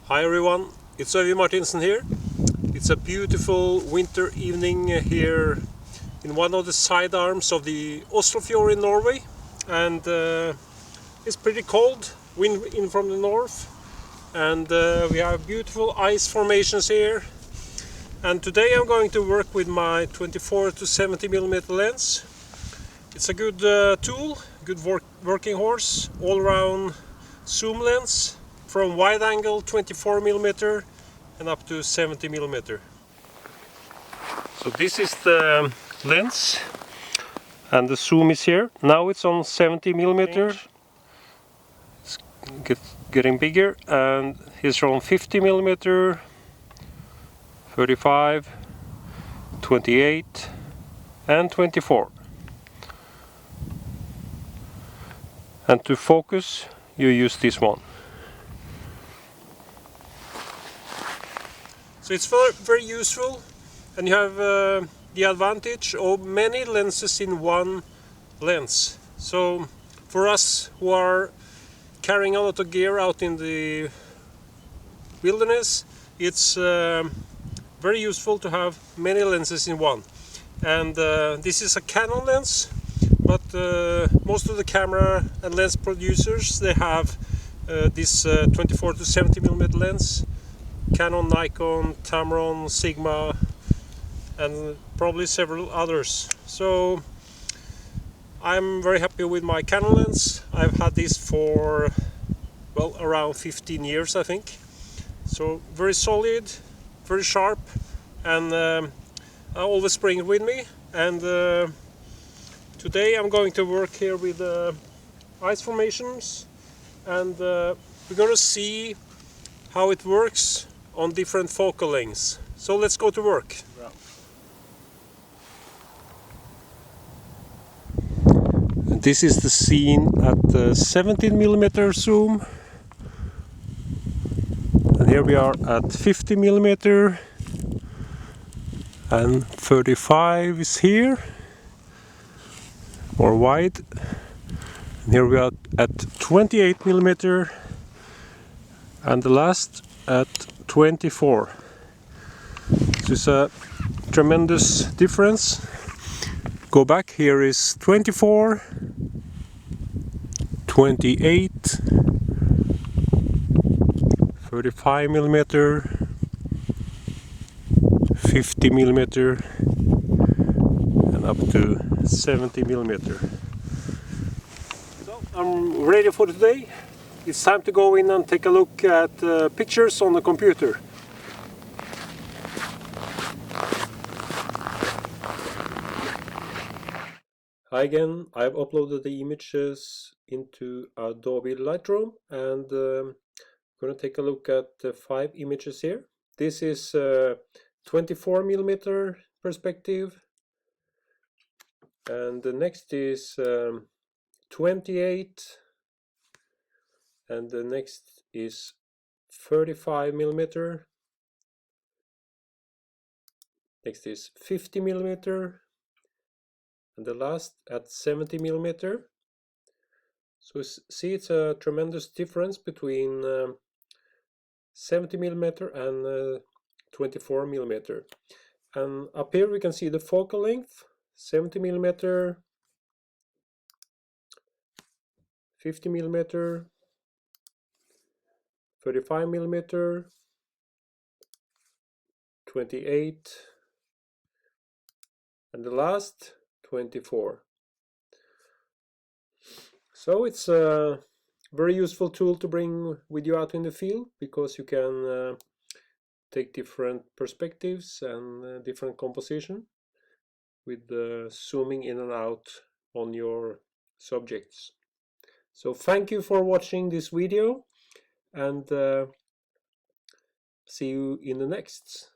Hi everyone, it's Øyvind Martinsen here. It's a beautiful winter evening here in one of the side arms of the Oslofjord in Norway, and it's pretty cold, wind in from the north, and we have beautiful ice formations here. And today I'm going to work with my 24 to 70mm lens. It's a good tool, good working horse, all-round zoom lens from wide angle 24mm and up to 70mm. So this is the lens and the zoom is here. Now it's on 70mm. It's getting bigger, and here's on 50mm, 35, 28 and 24. And to focus you use this one. So it's very useful, and you have the advantage of many lenses in one lens. So for us who are carrying a lot of gear out in the wilderness, it's very useful to have many lenses in one. And this is a Canon lens, but most of the camera and lens producers, they have this 24 to 70mm lens. Canon, Nikon, Tamron, Sigma, and probably several others. So I'm very happy with my Canon lens. I've had this for, well, around 15 years I think. So very solid, very sharp, and I always bring it with me. And today I'm going to work here with ice formations, and we're going to see how it works on different focal lengths. So let's go to work. This is the scene at the 17mm zoom, and here we are at 50mm, and 35 is here, more wide, and here we are at 28mm, and the last at 24. So it's a tremendous difference. Go back, here is 24, 28, 35mm, 50mm, and up to 70mm. So I'm ready for today. It's time to go in and take a look at pictures on the computer. Hi again, I've uploaded the images into Adobe Lightroom, and I'm going to take a look at 5 images here. This is 24mm perspective, and the next is 28, and the next is 35mm, next is 50mm, and the last at 70mm. So see, it's a tremendous difference between 70mm and 24mm. And up here we can see the focal length: 70mm, 50mm, 35mm, 28, and the last 24. So it's a very useful tool to bring with you out in the field, because you can take different perspectives and different composition with zooming in and out on your subjects. So thank you for watching this video, and see you in the next.